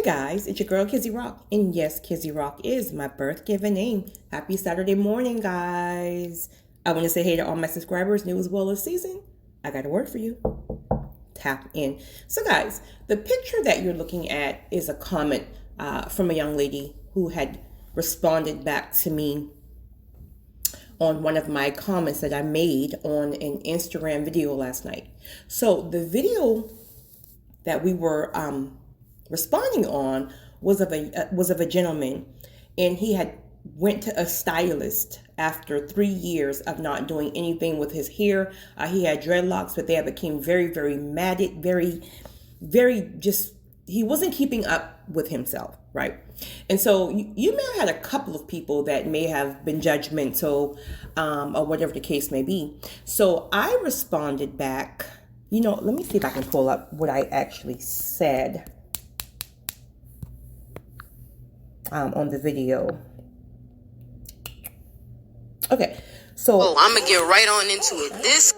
Hey guys, it's your girl Kizzy Rock, and yes, Kizzy Rock is my birth given name. Happy Saturday morning, guys. I want to say hey to all my subscribers, new as well as seasoned. I got a word for you. Tap in. So guys, the picture that you're looking at is a comment from a young lady who had responded back to me on one of my comments that I made on an Instagram video last night. So the video that we were responding on was of a gentleman, and he had went to a stylist after 3 years of not doing anything with his hair. He had dreadlocks, but they became very, very matted, very just, he wasn't keeping up with himself, right? And so you may have had a couple of people that may have been judgmental or whatever the case may be. So I responded back, let me see if I can pull up what I actually said on the video. Okay, so I'm gonna get right on into it.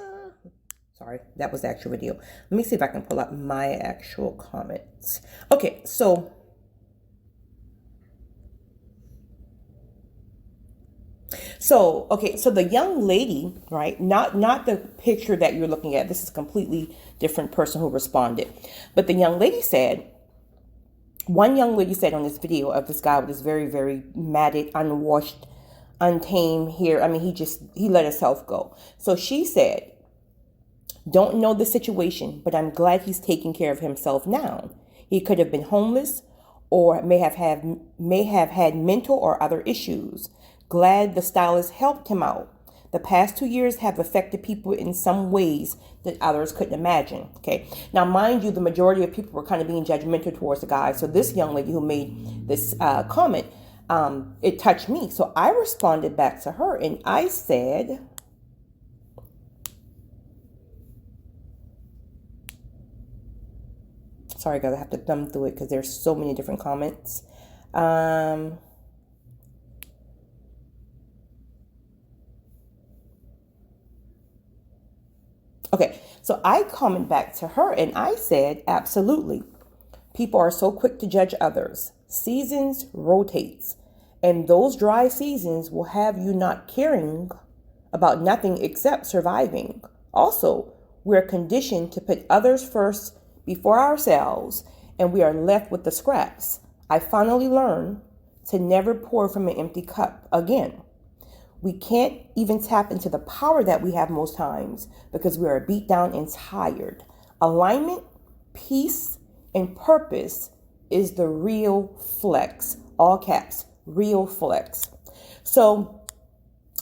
Sorry, that was the actual video. Let me see if I can pull up my actual comments. Okay, so the young lady, right? Not the picture that you're looking at. This is a completely different person who responded. But the young lady said, one young lady said on this video of this guy with this very, very matted, unwashed, untamed hair. I mean, he let himself go. So she said, don't know the situation, but I'm glad he's taking care of himself now. He could have been homeless or may have had mental or other issues. Glad the stylist helped him out. The past 2 years have affected people in some ways that others couldn't imagine. Okay. Now, mind you, the majority of people were kind of being judgmental towards the guy. So this young lady who made this comment, it touched me. So I responded back to her and I said, sorry guys, I have to thumb through it because there's so many different comments. Okay, so I comment back to her and I said, absolutely. People are so quick to judge others. Seasons rotates, and those dry seasons will have you not caring about nothing except surviving. Also, we're conditioned to put others first before ourselves, and we are left with the scraps. I finally learned to never pour from an empty cup again. We can't even tap into the power that we have most times because we are beat down and tired. Alignment, peace, and purpose is the real flex. All caps, real flex. So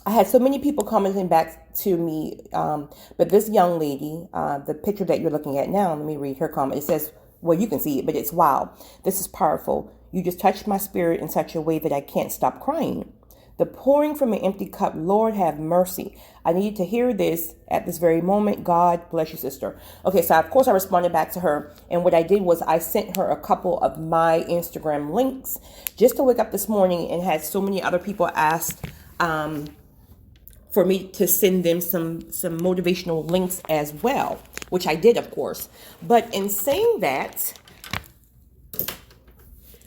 I had so many people commenting back to me, but this young lady, the picture that you're looking at now, let me read her comment. It says, well, you can see it, but it's wow. This is powerful. You just touched my spirit in such a way that I can't stop crying. The pouring from an empty cup, Lord have mercy. I needed to hear this at this very moment. God bless you, sister. Okay, so of course I responded back to her. And what I did was I sent her a couple of my Instagram links just to wake up this morning, and had so many other people ask for me to send them some motivational links as well, which I did, of course. But in saying that,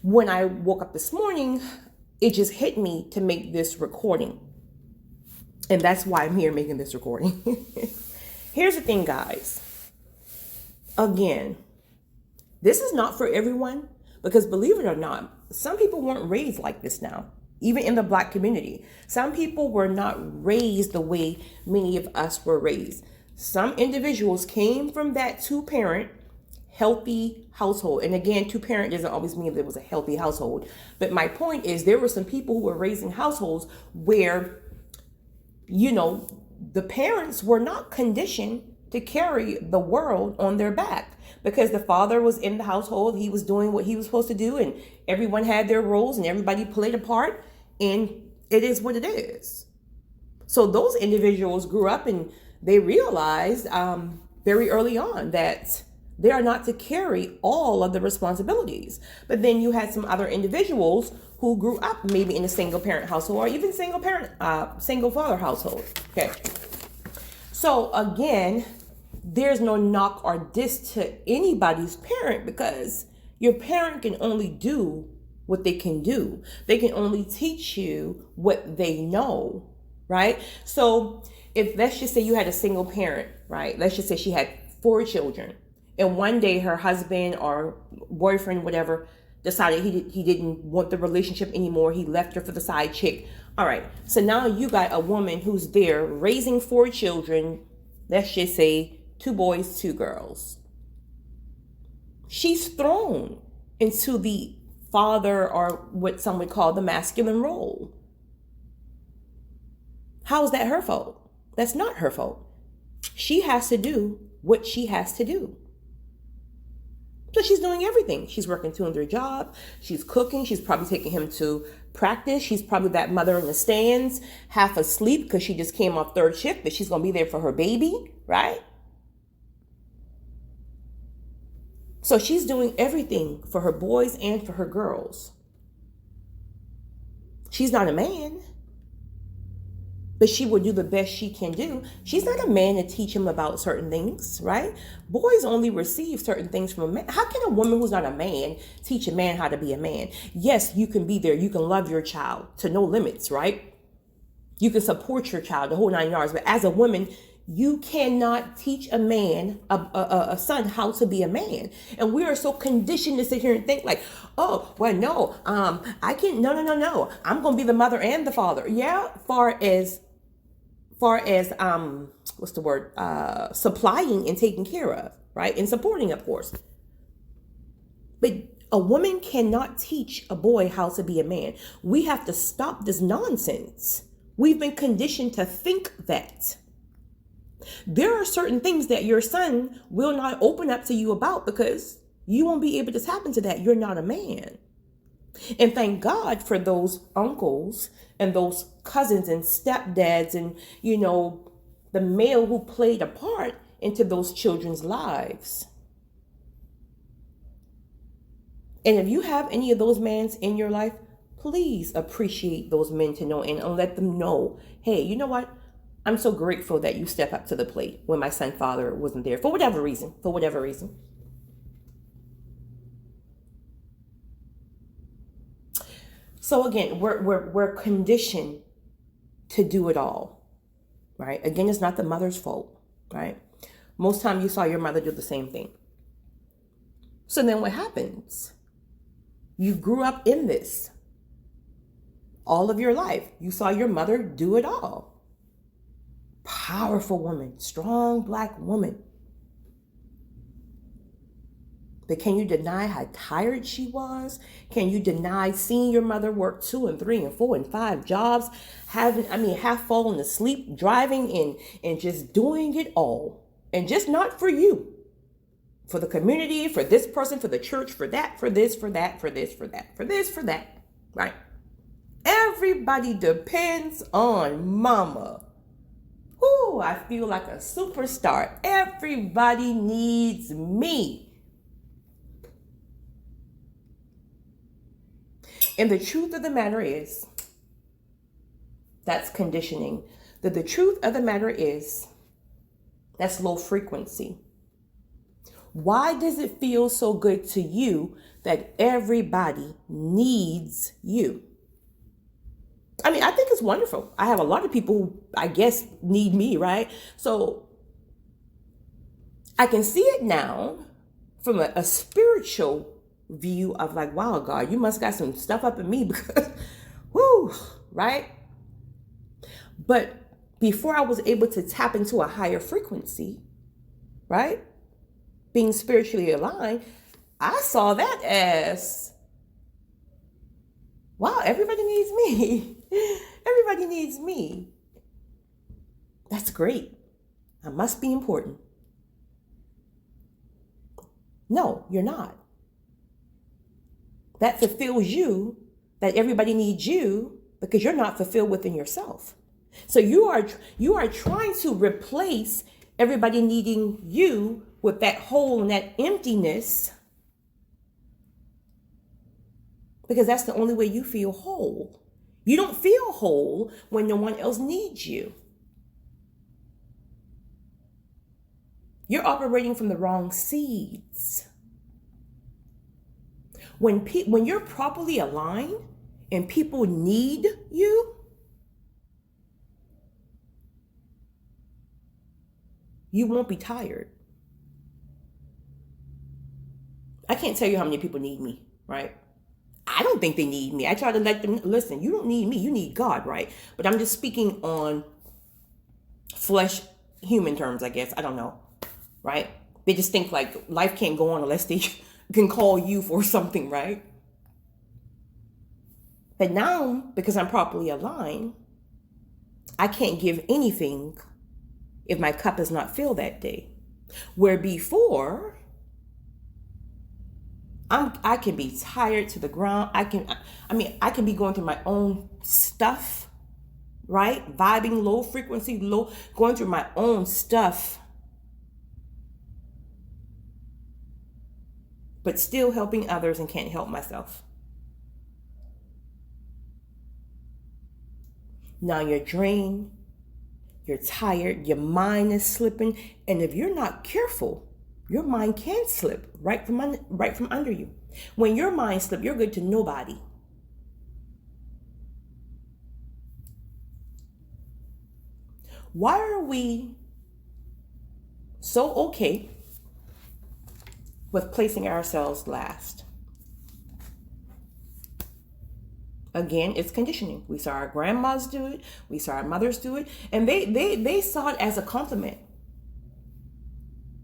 when I woke up this morning, it just hit me to make this recording. And that's why I'm here making this recording. Here's the thing, guys. Again, this is not for everyone, because believe it or not, some people weren't raised like this now, even in the Black community. Some people were not raised the way many of us were raised. Some individuals came from that two-parent healthy household. And again, two-parent doesn't always mean that it was a healthy household. But my point is, there were some people who were raised in households where, the parents were not conditioned to carry the world on their back, because the father was in the household. He was doing what he was supposed to do, and everyone had their roles and everybody played a part, and it is what it is. So those individuals grew up and they realized very early on that they are not to carry all of the responsibilities. But then you had some other individuals who grew up maybe in a single parent household, or even single father household. Okay. So again, there's no knock or diss to anybody's parent, because Your parent can only do what they can do. They can only teach you what they know, right? So if, let's just say you had a single parent, right? Let's just say she had 4 children, and one day her husband or boyfriend, whatever, decided he didn't want the relationship anymore. He left her for the side chick. All right. So now you got a woman who's there raising 4 children. Let's just say 2 boys, 2 girls. She's thrown into the father, or what some would call the masculine role. How is that her fault? That's not her fault. She has to do what she has to do. So she's doing everything. She's working 200 jobs. She's cooking. She's probably taking him to practice. She's probably that mother in the stands, half asleep because she just came off 3rd shift, but she's going to be there for her baby, right? So she's doing everything for her boys and for her girls. She's not a man, but she will do the best she can do. She's not a man to teach him about certain things, right? Boys only receive certain things from a man. How can a woman who's not a man teach a man how to be a man? Yes, you can be there. You can love your child to no limits, right? You can support your child, the whole 9 yards. But as a woman, you cannot teach a man, a son, how to be a man. And we are so conditioned to sit here and think like, oh, well, no, I can't, no. I'm going to be the mother and the father. Yeah, far as what's the word? Supplying and taking care of, right? And supporting, of course. But a woman cannot teach a boy how to be a man. We have to stop this nonsense. We've been conditioned to think that. There are certain things that your son will not open up to you about because you won't be able to tap into that. You're not a man. And thank God for those uncles and those cousins and stepdads and, the male who played a part into those children's lives. And if you have any of those men in your life, please appreciate those men to know and let them know, hey, you know what? I'm so grateful that you step up to the plate when my son's father wasn't there for whatever reason. So again, we're conditioned to do it all, right? Again, it's not the mother's fault, right? Most time you saw your mother do the same thing. So then what happens? You grew up in this all of your life. You saw your mother do it all. Powerful woman, strong Black woman. But can you deny how tired she was? Can you deny seeing your mother work 2 and 3 and 4 and 5 jobs, half falling asleep, driving and just doing it all? And just not for you, for the community, for this person, for the church, for that, for this, for that, for this, for that, for this, for that, right? Everybody depends on mama. Ooh, I feel like a superstar. Everybody needs me. And the truth of the matter is, that's conditioning. The truth of the matter is, that's low frequency. Why does it feel so good to you that everybody needs you? I think it's wonderful. I have a lot of people who, I guess, need me, right? So I can see it now from a spiritual view of like, wow, God, you must got some stuff up in me because, whoo, right? But before I was able to tap into a higher frequency, right? Being spiritually aligned, I saw that as, wow, everybody needs me. Everybody needs me. That's great. I must be important. No, you're not. That fulfills you, that everybody needs you, because you're not fulfilled within yourself. So you are trying to replace everybody needing you with that hole and that emptiness, because that's the only way you feel whole. You don't feel whole when no one else needs you. You're operating from the wrong seeds. When you're properly aligned and people need you, you won't be tired. I can't tell you how many people need me, right? I don't think they need me. I try to let them listen. You don't need me. You need God, right? But I'm just speaking on flesh, human terms, I guess. I don't know, right? They just think like life can't go on unless they can call you for something, right? But now, because I'm properly aligned, I can't give anything if my cup is not filled that day. Where before, I can be tired to the ground. I can be going through my own stuff, right? Vibing low frequency, going through my own stuff, but still helping others and can't help myself. Now you're drained, you're tired, your mind is slipping, and if you're not careful, your mind can slip right from under you. When your mind slips, you're good to nobody. Why are we so okay with placing ourselves last? Again, it's conditioning. We saw our grandmas do it. We saw our mothers do it. And they saw it as a compliment.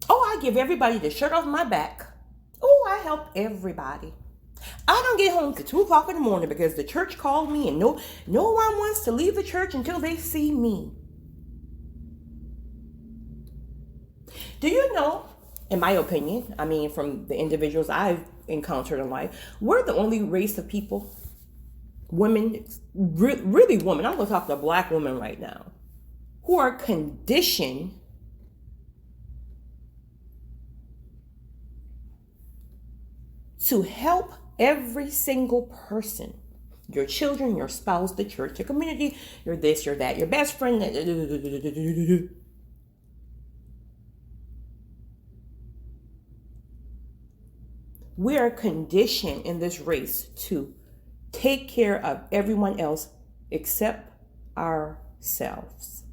Oh, I give everybody the shirt off my back. Oh, I help everybody. I don't get home till 2 o'clock in the morning because the church called me and no one wants to leave the church until they see me. Do you know, in my opinion, from the individuals I've encountered in life, we're the only race of people, women, really women, I'm going to talk to black women right now, who are conditioned to help every single person. Your children, your spouse, the church, your community, your this, your that, your best friend. We are conditioned in this race to take care of everyone else except ourselves.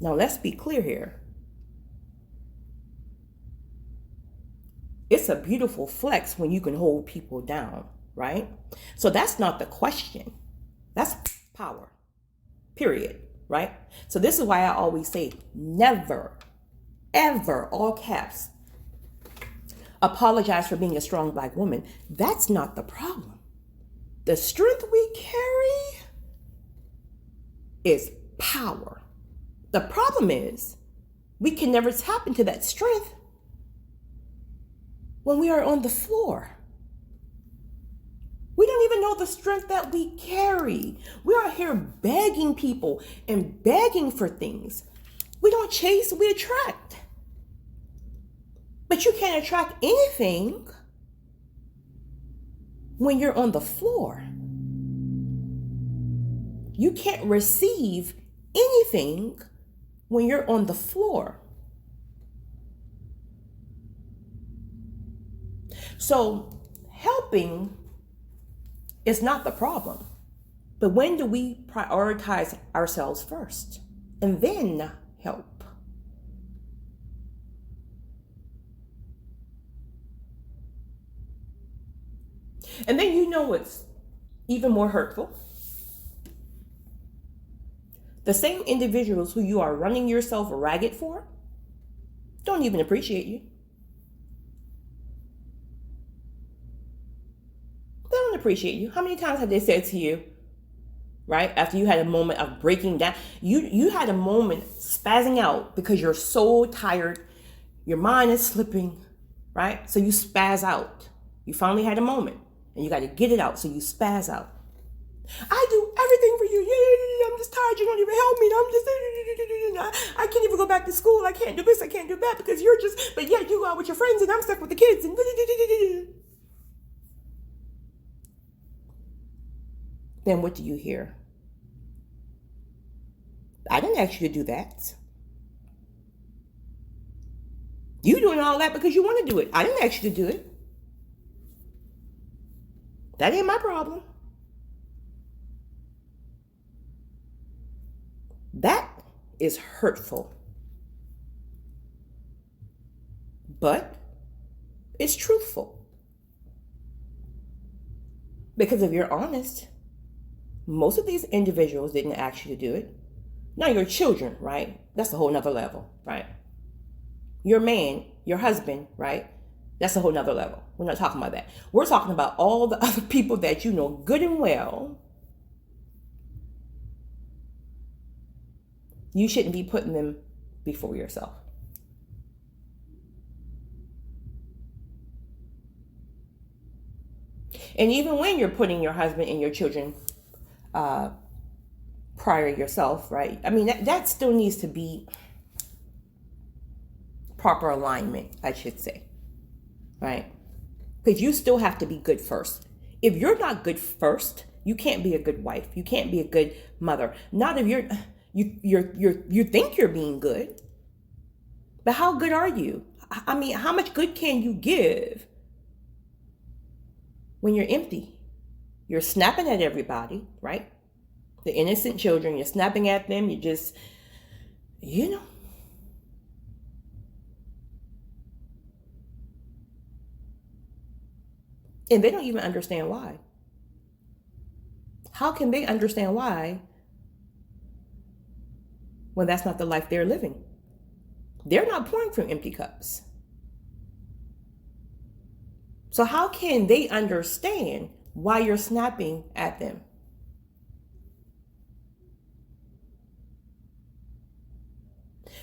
Now let's be clear here. It's a beautiful flex when you can hold people down, right? So that's not the question. That's power, period, right? So this is why I always say never, ever, all caps, apologize for being a strong black woman. That's not the problem. The strength we carry is power. The problem is we can never tap into that strength when we are on the floor. We don't even know the strength that we carry. We are here begging people and begging for things. We don't chase, we attract. But you can't attract anything when you're on the floor. You can't receive anything when you're on the floor. So helping is not the problem. But when do we prioritize ourselves first and then help? And then you know what's even more hurtful? The same individuals who you are running yourself ragged for don't even appreciate you. They don't appreciate you. How many times have they said to you, right, after you had a moment of breaking down, you had a moment spazzing out because you're so tired, your mind is slipping, right? So you spaz out. You finally had a moment. And you got to get it out, so you spaz out. I do everything for you. I'm just tired. You don't even help me. I can't even go back to school. I can't do this. I can't do that because you're just, but yet you go out with your friends and I'm stuck with the kids. And then what do you hear? I didn't ask you to do that. You doing all that because you want to do it. I didn't ask you to do it. That ain't my problem. That is hurtful. But it's truthful. Because if you're honest, most of these individuals didn't ask you to do it. Now your children, right? That's a whole nother level, right? Your man, your husband, right? That's a whole nother level. We're not talking about that. We're talking about all the other people that you know good and well. You shouldn't be putting them before yourself. And even when you're putting your husband and your children prior yourself, right? I mean, that still needs to be proper alignment, I should say, right? Because you still have to be good first. If you're not good first, you can't be a good wife. You can't be a good mother. Not if you think you're being good, but how good are you? I mean, how much good can you give when you're empty? You're snapping at everybody, right? The innocent children, you're snapping at them. You just, and they don't even understand why. How can they understand why when that's not the life they're living? They're not pouring from empty cups. So how can they understand why you're snapping at them?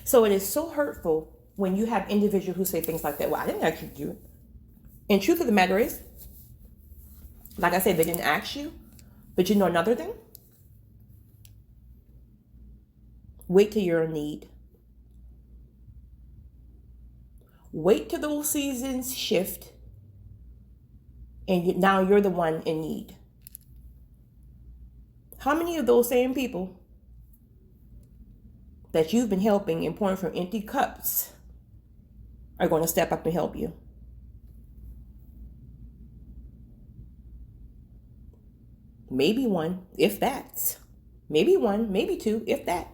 So it is so hurtful when you have individuals who say things like that. Well, I didn't actually do it. And truth of the matter is, like I said, they didn't ask you. But you know another thing? Wait till you're in need. Wait till those seasons shift and now you're the one in need. How many of those same people that you've been helping and pouring from empty cups are going to step up and help you? Maybe one, if that. Maybe one, maybe two, if that.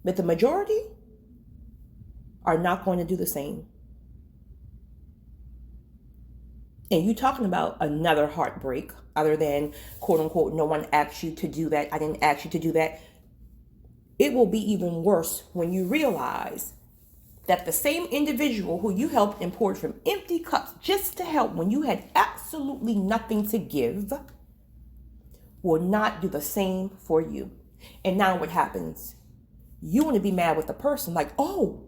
But the majority are not going to do the same. And you talking about another heartbreak other than, quote unquote, no one asked you to do that. I didn't ask you to do that. It will be even worse when you realize that the same individual who you helped and poured from empty cups just to help when you had absolutely nothing to give will not do the same for you. And now what happens? You want to be mad with the person like, oh,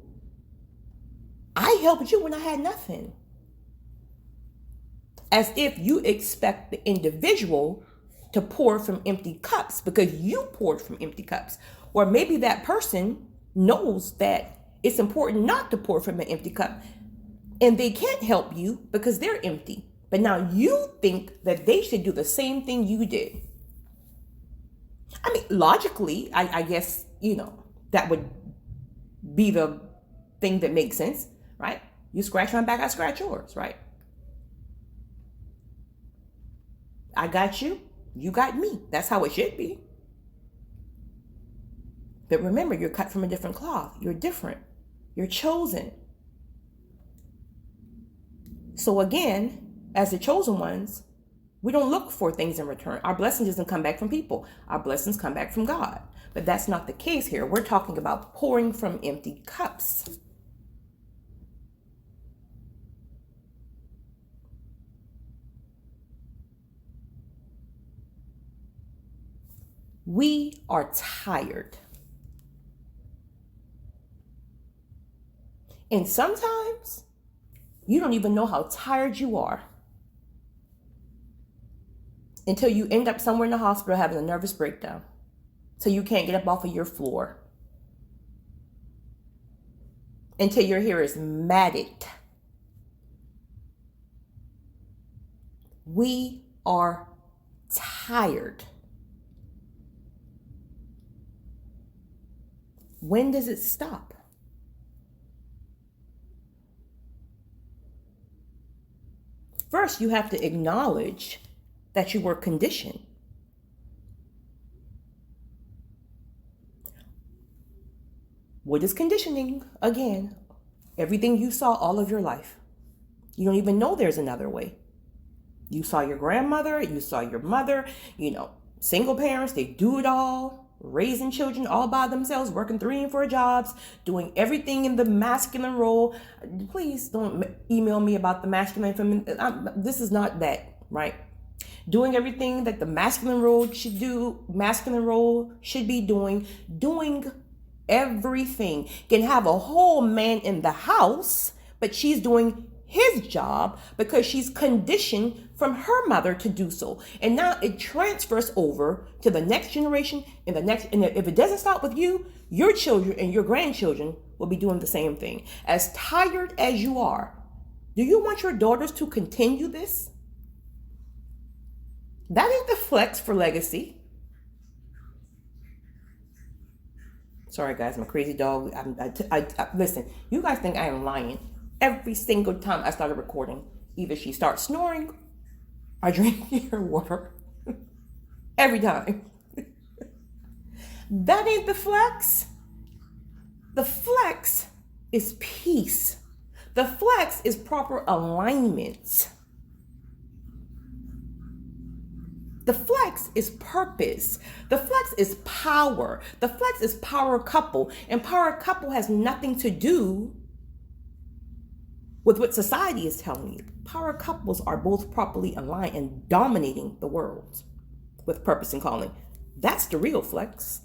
I helped you when I had nothing. As if you expect the individual to pour from empty cups because you poured from empty cups. Or maybe that person knows that it's important not to pour from an empty cup and they can't help you because they're empty. But now you think that they should do the same thing you did. I mean, logically, I guess, that would be the thing that makes sense, right? You scratch my back, I scratch yours, right? I got you, you got me. That's how it should be. But remember, you're cut from a different cloth. You're different. You're chosen. So again, as the chosen ones, we don't look for things in return. Our blessing doesn't come back from people. Our blessings come back from God. But that's not the case here. We're talking about pouring from empty cups. We are tired. And sometimes you don't even know how tired you are until you end up somewhere in the hospital having a nervous breakdown. So you can't get up off of your floor. Until your hair is matted. We are tired. When does it stop? First, you have to acknowledge that you were conditioned. What is conditioning? Again, everything you saw all of your life. You don't even know there's another way. You saw your grandmother, you saw your mother, single parents, they do it all, raising children all by themselves, working 3 and 4 jobs, doing everything in the masculine role. Please don't email me about the masculine, feminine. This is not that, right? Doing everything that the masculine role should be doing everything. Can have a whole man in the house, but she's doing his job because she's conditioned from her mother to do so. And now it transfers over to the next generation and if it doesn't stop with you, your children and your grandchildren will be doing the same thing. As tired as you are, do you want your daughters to continue this? That ain't the flex for legacy. Sorry guys, I'm a crazy dog. Listen, you guys think I am lying. Every single time I started recording, either she starts snoring or drinking her water. Every time. That ain't the flex. The flex is peace. The flex is proper alignment. The flex is purpose. The flex is power. The flex is power couple. And power couple has nothing to do with what society is telling you. Power couples are both properly aligned and dominating the world with purpose and calling. That's the real flex.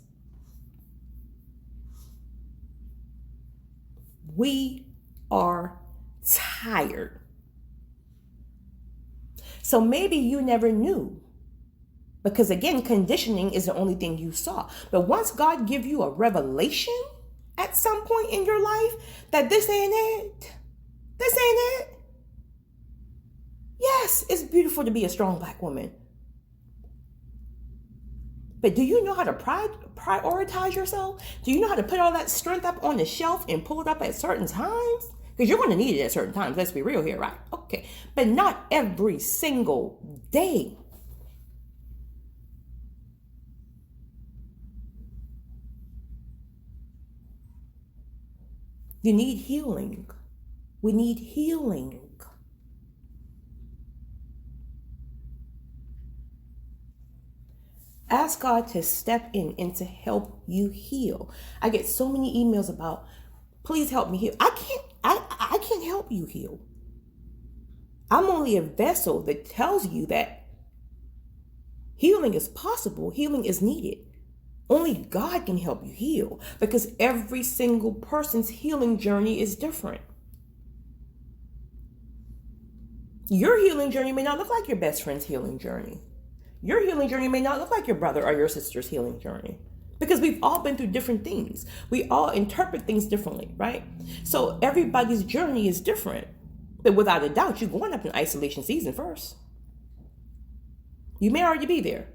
We are tired. So maybe you never knew. Because again, conditioning is the only thing you saw. But once God give you a revelation at some point in your life that this ain't it, this ain't it. Yes, it's beautiful to be a strong Black woman. But do you know how to prioritize yourself? Do you know how to put all that strength up on the shelf and pull it up at certain times? Because you're going to need it at certain times. Let's be real here, right? Okay. But not every single day. You need healing. We need healing. Ask God to step in and to help you heal. I get so many emails about, please help me heal. I can't help you heal. I'm only a vessel that tells you that healing is possible, healing is needed. Only God can help you heal because every single person's healing journey is different. Your healing journey may not look like your best friend's healing journey. Your healing journey may not look like your brother or your sister's healing journey because we've all been through different things. We all interpret things differently, right? So everybody's journey is different. But without a doubt, you're going up in isolation season first. You may already be there.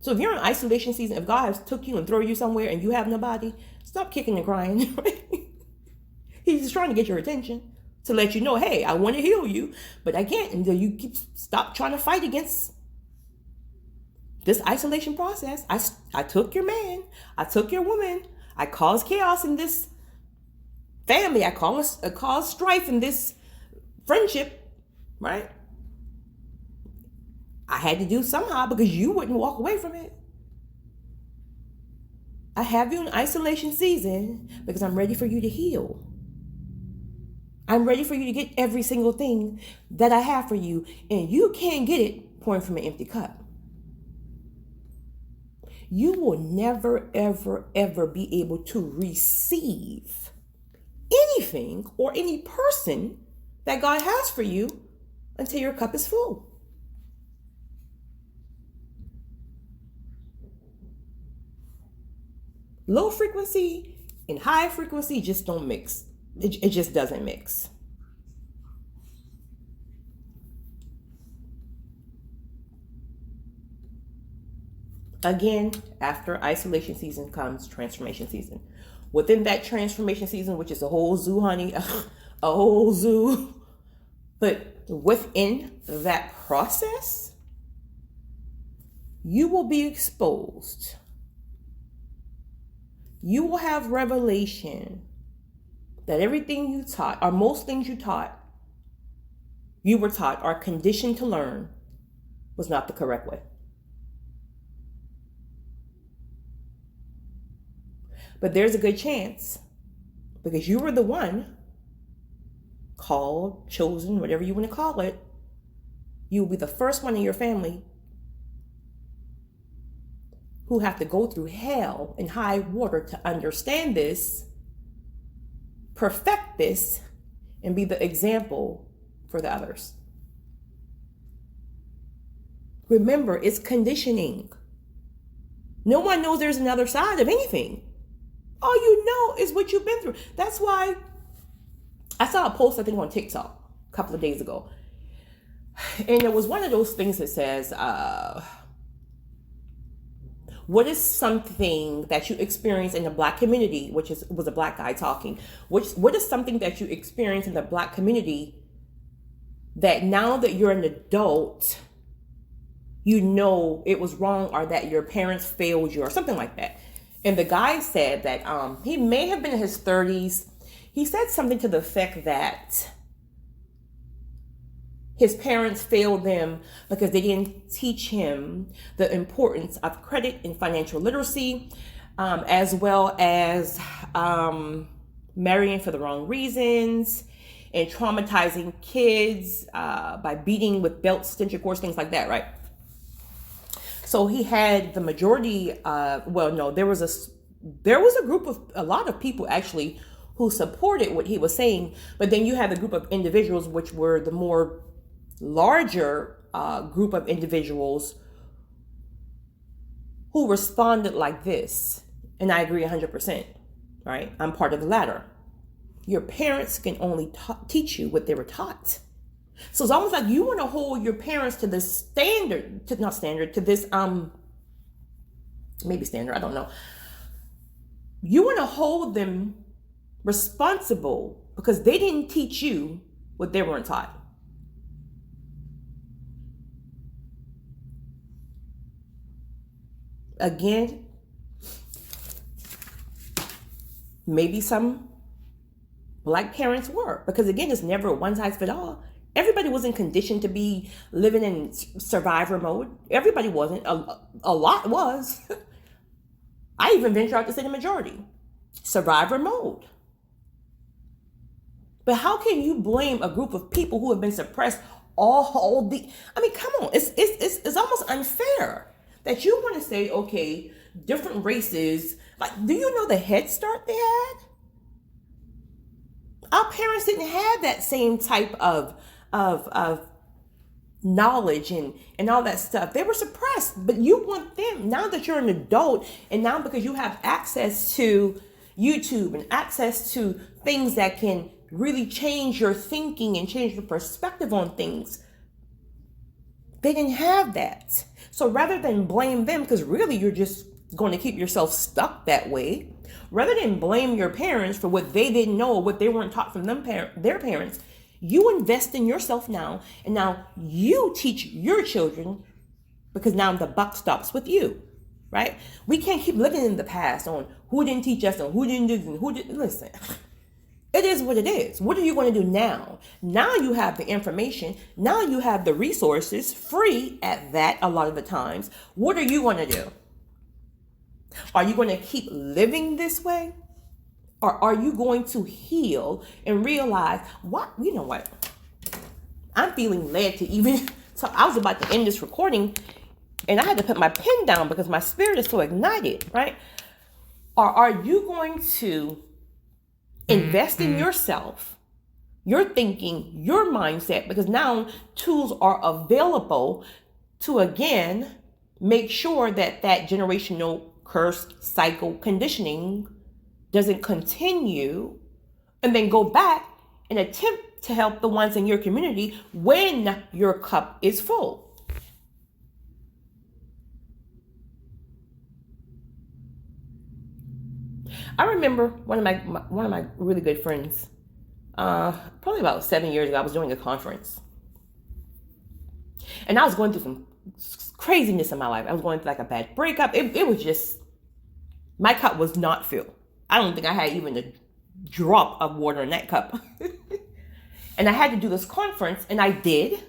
So if you're in isolation season, if God has took you and throw you somewhere and you have nobody, stop kicking and crying. He's just trying to get your attention to let you know, hey, I want to heal you, but I can't until you stop trying to fight against this isolation process. I took your man. I took your woman. I caused chaos in this family. I caused strife in this friendship, right? I had to do somehow because you wouldn't walk away from it. I have you in isolation season because I'm ready for you to heal. I'm ready for you to get every single thing that I have for you. And you can't get it pouring from an empty cup. You will never, ever, ever be able to receive anything or any person that God has for you until your cup is full. Low frequency and high frequency just don't mix. It just doesn't mix. Again, after isolation season comes transformation season. Within that transformation season, which is a whole zoo, honey, a whole zoo. But within that process, you will be exposed. You will have revelation that everything you taught, or most things you were taught, or conditioned to learn, was not the correct way. But there's a good chance, because you were the one called, chosen, whatever you want to call it, you will be the first one in your family who have to go through hell and high water to understand this, perfect this, and be the example for the others. Remember, it's conditioning. No one knows there's another side of anything. All you know is what you've been through. That's why I saw a post, I think, on TikTok a couple of days ago. And it was one of those things that says, what is something that you experience in the Black community, which was a Black guy talking, what is something that you experience in the Black community that now that you're an adult, you know it was wrong, or that your parents failed you, or something like that. And the guy said that he may have been in his 30s. He said something to the effect that his parents failed them because they didn't teach him the importance of credit and financial literacy, as well as marrying for the wrong reasons and traumatizing kids by beating with belts, extension cords, things like that, right? So he had the majority, there was a lot of people actually who supported what he was saying, but then you had the group of individuals, which were the more larger group of individuals who responded like this. And I agree 100%, right? I'm part of the latter. Your parents can only teach you what they were taught. So it's almost like you want to hold your parents to this standard, to this, maybe standard, I don't know. You want to hold them responsible because they didn't teach you what they weren't taught. Again, maybe some Black parents were, because again, it's never one size fit all. Everybody wasn't conditioned to be living in survivor mode. Everybody wasn't. A lot was. I even venture out to say the majority. Survivor mode. But how can you blame a group of people who have been suppressed all the... I mean, come on. It's almost unfair that you want to say, okay, different races. Like, do you know the head start they had? Our parents didn't have that same type of knowledge and all that stuff. They were suppressed, but you want them, now that you're an adult, and now because you have access to YouTube and access to things that can really change your thinking and change your perspective on things, they didn't have that. So rather than blame them, because really you're just going to keep yourself stuck that way, rather than blame your parents for what they didn't know, what they weren't taught from their parents, you invest in yourself now, and now you teach your children, because now the buck stops with you, right? We can't keep looking in the past on who didn't teach us and who didn't do this and who didn't. Listen, it is what it is. What are you going to do now? Now you have the information. Now you have the resources, free at that a lot of the times. What are you going to do? Are you going to keep living this way? Or are you going to heal and realize, you know what? I'm feeling led to even, so I was about to end this recording and I had to put my pen down because my spirit is so ignited, right? Or are you going to invest in yourself, your thinking, your mindset, because now tools are available to, again, make sure that that generational curse cycle conditioning doesn't continue, and then go back and attempt to help the ones in your community when your cup is full. I remember one of my really good friends, probably about 7 years ago, I was doing a conference. And I was going through some craziness in my life. I was going through like a bad breakup. It was just, my cup was not filled. I don't think I had even a drop of water in that cup. And I had to do this conference, and I did.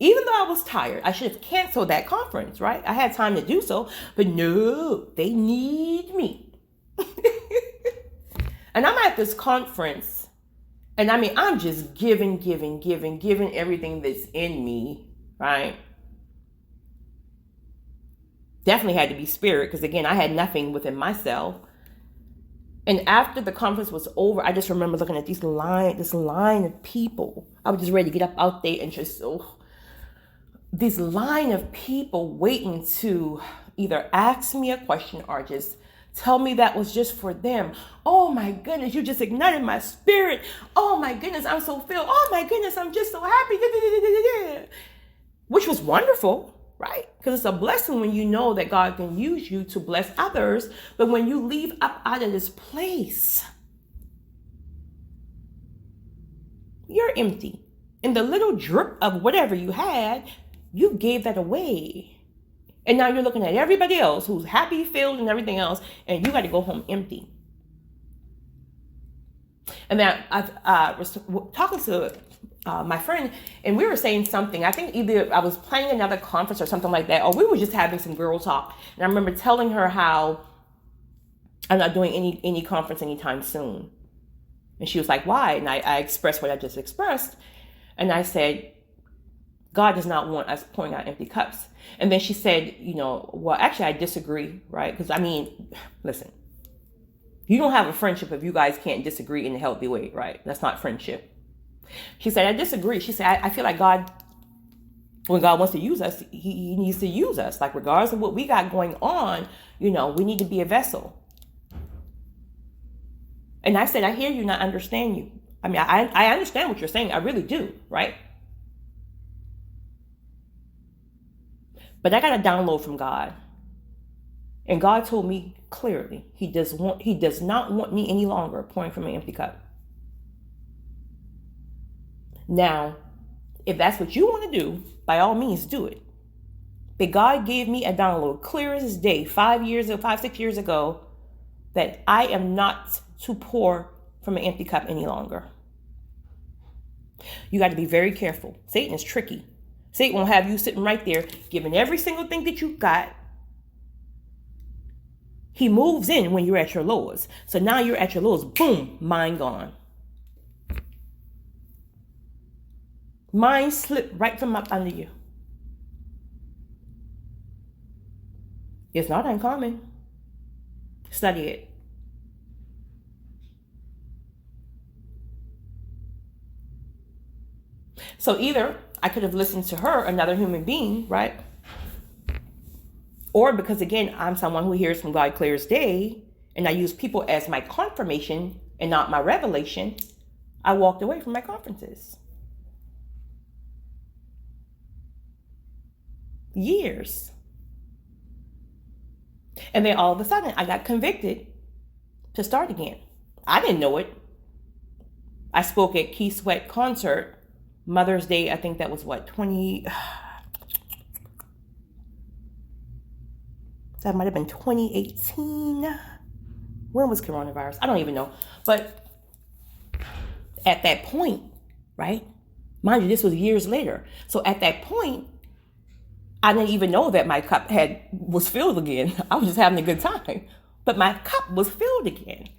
Even though I was tired, I should have canceled that conference, right? I had time to do so, but no, they need me. And I'm at this conference, and I mean, I'm just giving everything that's in me, right? Definitely had to be spirit, because again, I had nothing within myself. And after the conference was over, I just remember looking at this line of people. I was just ready to get up out there and just, this line of people waiting to either ask me a question or just tell me that was just for them. Oh my goodness, you just ignited my spirit. Oh my goodness, I'm so filled. Oh my goodness, I'm just so happy. Which was wonderful. Right? Because it's a blessing when you know that God can use you to bless others. But when you leave up out of this place, you're empty. And the little drip of whatever you had, you gave that away. And now you're looking at everybody else who's happy, filled, and everything else, and you got to go home empty. And then I was talking to my friend, and we were saying something. I think either I was planning another conference or something like that, or we were just having some girl talk. And I remember telling her how I'm not doing any conference anytime soon. And she was like, why? And I expressed what I just expressed. And I said, God does not want us pouring out empty cups. And then she said, well, actually, I disagree, right? Because I mean, listen, you don't have a friendship if you guys can't disagree in a healthy way, right? That's not friendship. She said, I disagree. She said, I feel like God, when God wants to use us, he needs to use us. Like, regardless of what we got going on, we need to be a vessel. And I said, I hear you, not understand you. I mean, I understand what you're saying. I really do, right? But I got a download from God. And God told me clearly, he does not want me any longer pouring from an empty cup. Now, if that's what you want to do, by all means, do it. But God gave me a download clear as day 6 years ago, that I am not to pour from an empty cup any longer. You got to be very careful. Satan is tricky. Satan will have you sitting right there, giving every single thing that you got. He moves in when you're at your lowest. So now you're at your lowest. Boom, mind gone. Mind slipped right from up under you. It's not uncommon. Study it. So either I could have listened to her, another human being, right? Or because, again, I'm someone who hears from God clear as day, and I use people as my confirmation and not my revelation, I walked away from my conferences. Years. And then all of a sudden, I got convicted to start again. I didn't know it. I spoke at Keith Sweat concert, Mother's Day, I think that was that might have been 2018. When was coronavirus? I don't even know. But at that point, right? Mind you, this was years later. So at that point, I didn't even know that my cup was filled again. I was just having a good time. But my cup was filled again.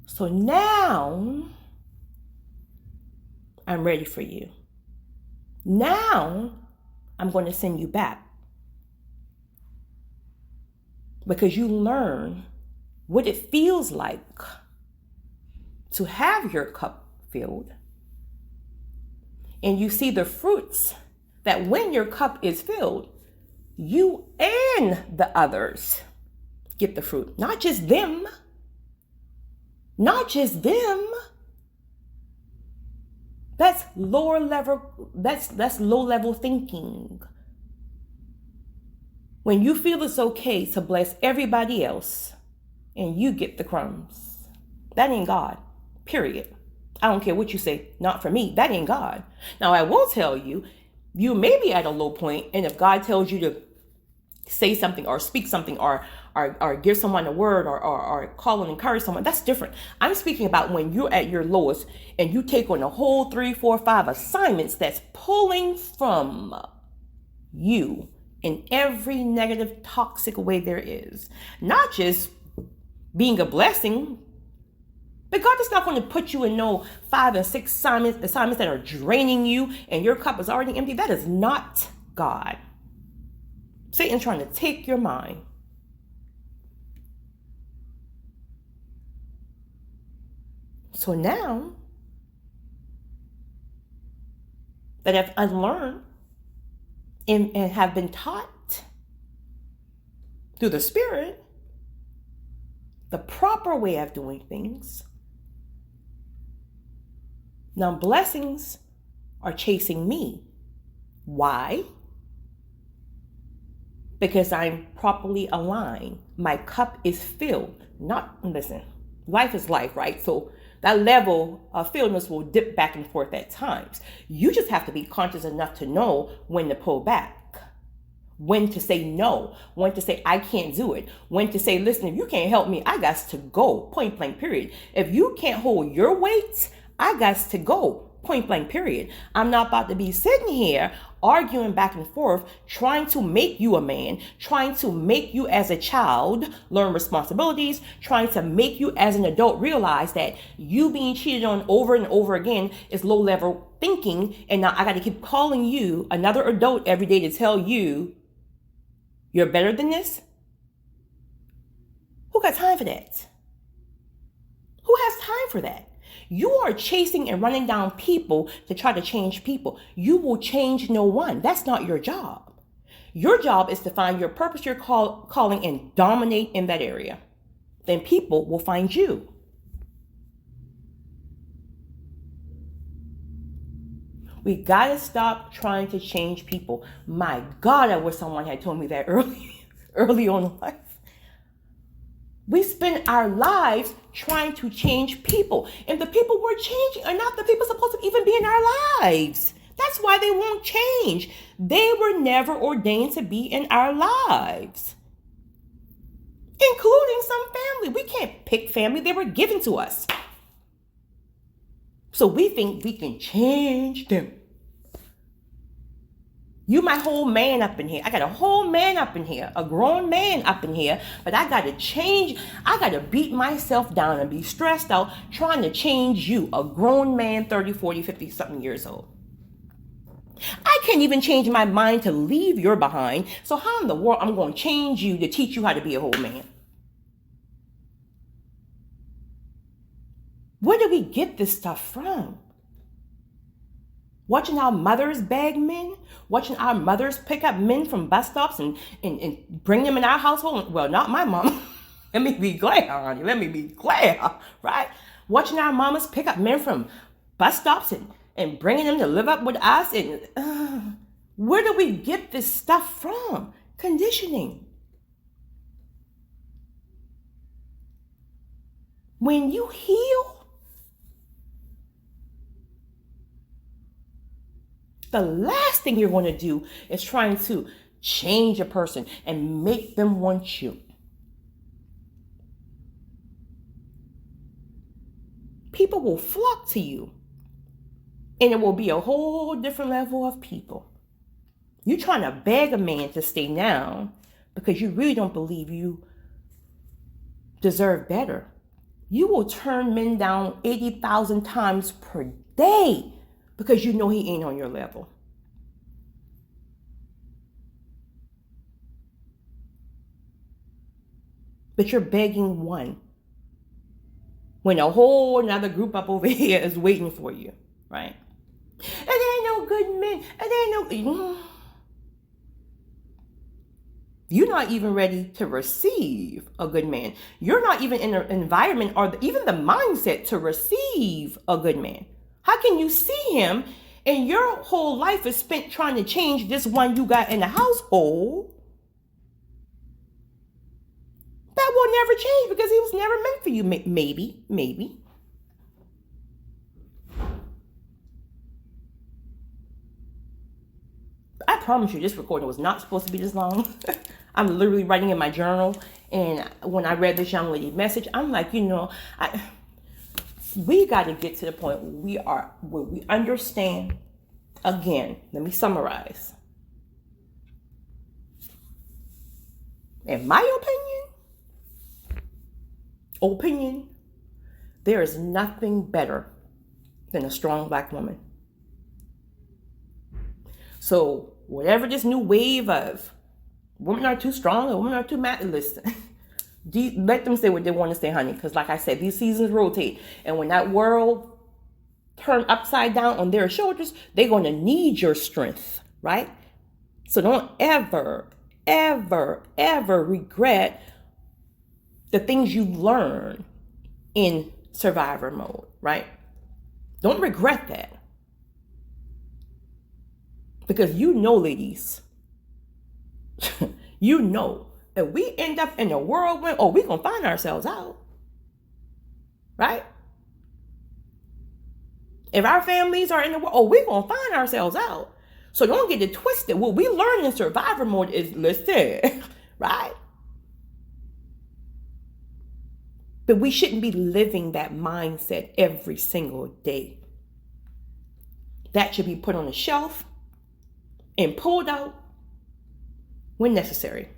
So now I'm ready for you. Now I'm going to send you back. Because you learn what it feels like to have your cup filled. And you see the fruits that when your cup is filled, you and the others get the fruit. Not just them. Not just them. That's lower level. That's low level thinking. When you feel it's okay to bless everybody else and you get the crumbs, that ain't God, period. I don't care what you say, not for me, that ain't God. Now I will tell you, You may be at a low point, and if God tells you to say something or speak something or give someone a word or call and encourage someone, that's different. I'm speaking about when you're at your lowest and you take on a whole 3, 4, 5 assignments that's pulling from you in every negative, toxic way there is. Not just being a blessing, but God is not going to put you in no 5 and 6 assignments that are draining you and your cup is already empty. That is not God. Satan's trying to take your mind. So now that I've unlearned and have been taught through the Spirit the proper way of doing things, now blessings are chasing me. Why? Because I'm properly aligned. My cup is filled. Listen, life is life, right? So that level of filledness will dip back and forth at times. You just have to be conscious enough to know when to pull back, when to say no, when to say I can't do it, when to say, listen, if you can't help me, I got to go, point blank, period. If you can't hold your weight, I got to go, point blank, period. I'm not about to be sitting here arguing back and forth, trying to make you a man, trying to make you as a child learn responsibilities, trying to make you as an adult realize that you being cheated on over and over again is low level thinking. And now I got to keep calling you another adult every day to tell you you're better than this. Who got time for that? Who has time for that? You are chasing and running down people to try to change people. You will change no one. That's not your job. Your job is to find your purpose, your calling, and dominate in that area. Then people will find you. We gotta stop trying to change people. My God, I wish someone had told me that early on in life. We spend our lives trying to change people. And the people we're changing are not the people supposed to even be in our lives. That's why they won't change. They were never ordained to be in our lives, including some family. We can't pick family. They were given to us. So we think we can change them. You my whole man up in here. I got a whole man up in here, a grown man up in here, but I got to change. I got to beat myself down and be stressed out trying to change you, a grown man, 30, 40, 50 something years old. I can't even change my mind to leave your behind. So how in the world I'm going to change you to teach you how to be a whole man? Where do we get this stuff from? Watching our mothers beg men, watching our mothers pick up men from bus stops and bring them in our household. Well, not my mom. Let me be glad, honey. Let me be glad, right? Watching our mamas pick up men from bus stops and bringing them to live up with us. And where do we get this stuff from? Conditioning. When you heal, the last thing you're going to do is trying to change a person and make them want you. People will flock to you, and it will be a whole different level of people. You're trying to beg a man to stay down because you really don't believe you deserve better. You will turn men down 80,000 times per day because you know he ain't on your level. But you're begging one when a whole another group up over here is waiting for you, right? And there ain't no good men. And there ain't no... You're not even ready to receive a good man. You're not even in an environment or even the mindset to receive a good man. How can you see him and your whole life is spent trying to change this one you got in the household? That will never change because he was never meant for you. Maybe. I promise you, this recording was not supposed to be this long. I'm literally writing in my journal, and when I read this young lady message, I'm like, we got to get to the point where we understand. Again, let me summarize. In my opinion, there is nothing better than a strong black woman. So whatever this new wave of women are too strong or women are too mad, listen, let them say what they want to say, honey. Because like I said, these seasons rotate. And when that world turn upside down on their shoulders, they're going to need your strength, right? So don't ever regret the things you learn in survivor mode, right? Don't regret that. Because ladies, if we end up in a whirlwind, we're going to find ourselves out, right? If our families are in the world, we're going to find ourselves out. So don't get it twisted. What we learn in survivor mode is, listen, right? But we shouldn't be living that mindset every single day. That should be put on the shelf and pulled out when necessary.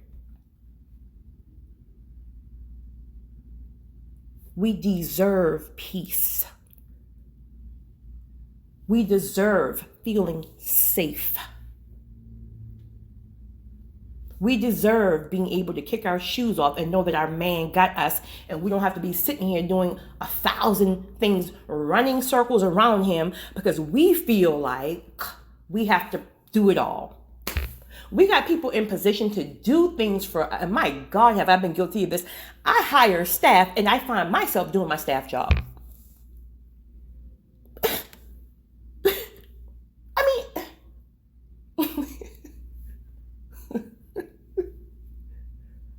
We deserve peace. We deserve feeling safe. We deserve being able to kick our shoes off and know that our man got us, and we don't have to be sitting here doing 1,000 things, running circles around him because we feel like we have to do it all. We got people in position to do things for, my God, have I been guilty of this? I hire staff and I find myself doing my staff job.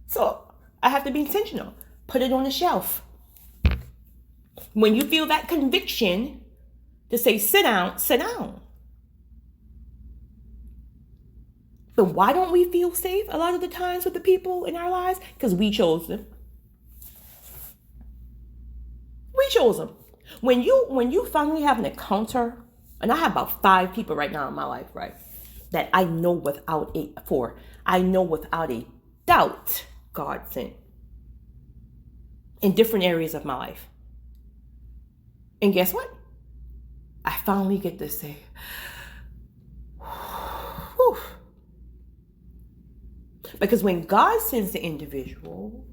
So I have to be intentional. Put it on the shelf. When you feel that conviction to say, sit down, sit down. But why don't we feel safe a lot of the times with the people in our lives? Because we chose them. We chose them. When you finally have an encounter, and I have about 5 people right now in my life, right, that I know without a doubt God sent in different areas of my life. And guess what? I finally get to say, whew. Because when God sends the individual,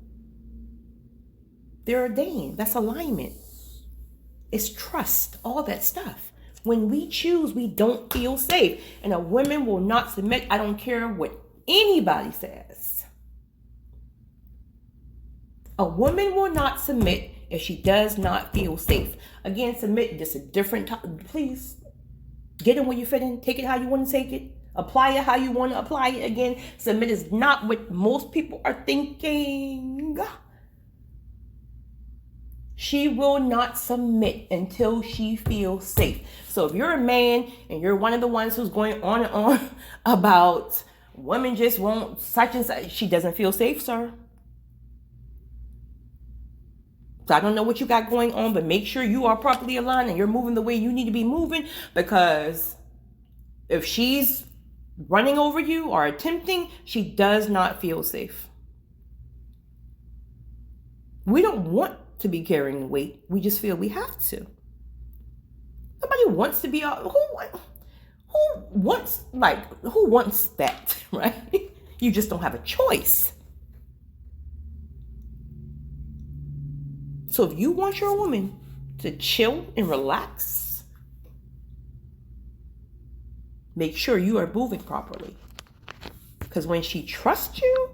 they're ordained. That's alignment. It's trust, all that stuff. When we choose, we don't feel safe. And a woman will not submit. I don't care what anybody says. A woman will not submit if she does not feel safe. Again, submit, just a different time. Please, get in where you fit in. Take it how you want to take it. Apply it how you want to apply it. Again, submit is not what most people are thinking. She will not submit until she feels safe. So if you're a man and you're one of the ones who's going on and on about women just won't such and such, she doesn't feel safe, sir. So I don't know what you got going on, but make sure you are properly aligned and you're moving the way you need to be moving, because if she's running over you or attempting, she does not feel safe. We don't want to be carrying weight. We just feel we have to. Nobody wants to be, who wants that, right? You just don't have a choice. So if you want your woman to chill and relax, make sure you are moving properly. Because when she trusts you,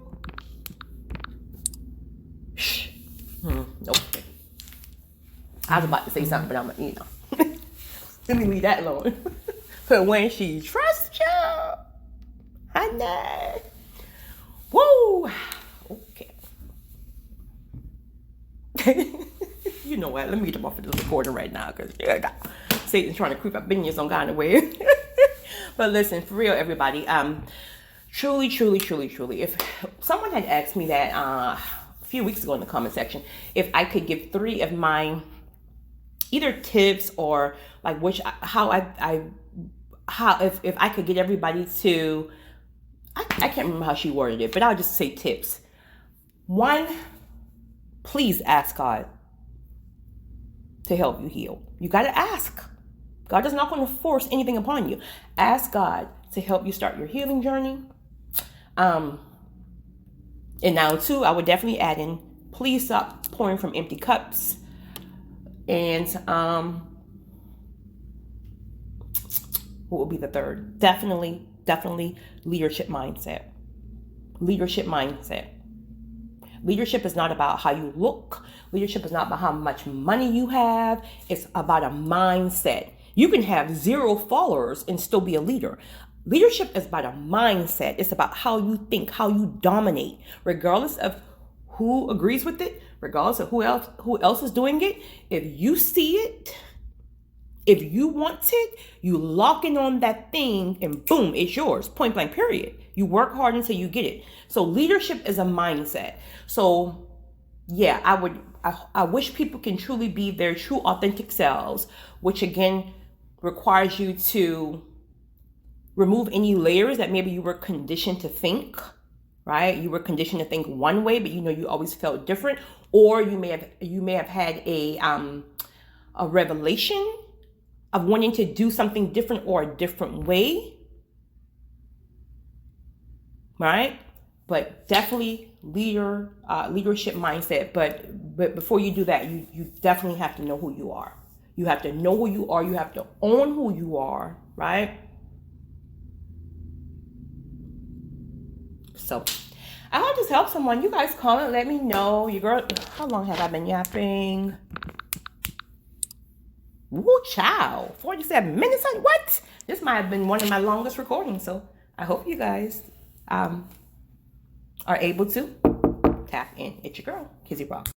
nope. I was about to say something, but I'm, let me leave that alone. But when she trusts you, honey, woo, okay. You know what? Let me get them off of this recording right now, because Satan's trying to creep up in you some kind of way. But listen, for real, everybody. Truly, if someone had asked me that a few weeks ago in the comment section, if I could give 3 of my either tips or like if I could get everybody to, I can't remember how she worded it, but I'll just say tips. 1, please ask God to help you heal. You got to ask. God is not going to force anything upon you. Ask God to help you start your healing journey. And now 2, I would definitely add in, please stop pouring from empty cups. And what would be the 3rd? Definitely leadership mindset. Leadership is not about how you look. Leadership is not about how much money you have. It's about a mindset. You can have 0 followers and still be a leader. Leadership is about a mindset. It's about how you think, how you dominate, regardless of who agrees with it, regardless of who else is doing it. If you see it, if you want it, you lock in on that thing and boom, it's yours. Point blank, period. You work hard until you get it. So leadership is a mindset. So yeah, I wish people can truly be their true authentic selves, which again requires you to remove any layers that maybe you were conditioned to think, right? You were conditioned to think one way, but you always felt different, or you may have had a revelation of wanting to do something different or a different way, right? But definitely leadership mindset. But before you do that, you definitely have to know who you are. You have to know who you are. You have to own who you are, right? So I hope this helps someone. You guys comment, let me know. How long have I been yapping? Woo chow, 47 minutes. What? This might have been one of my longest recordings. So I hope you guys are able to tap in. It's your girl, Kizzy Rock.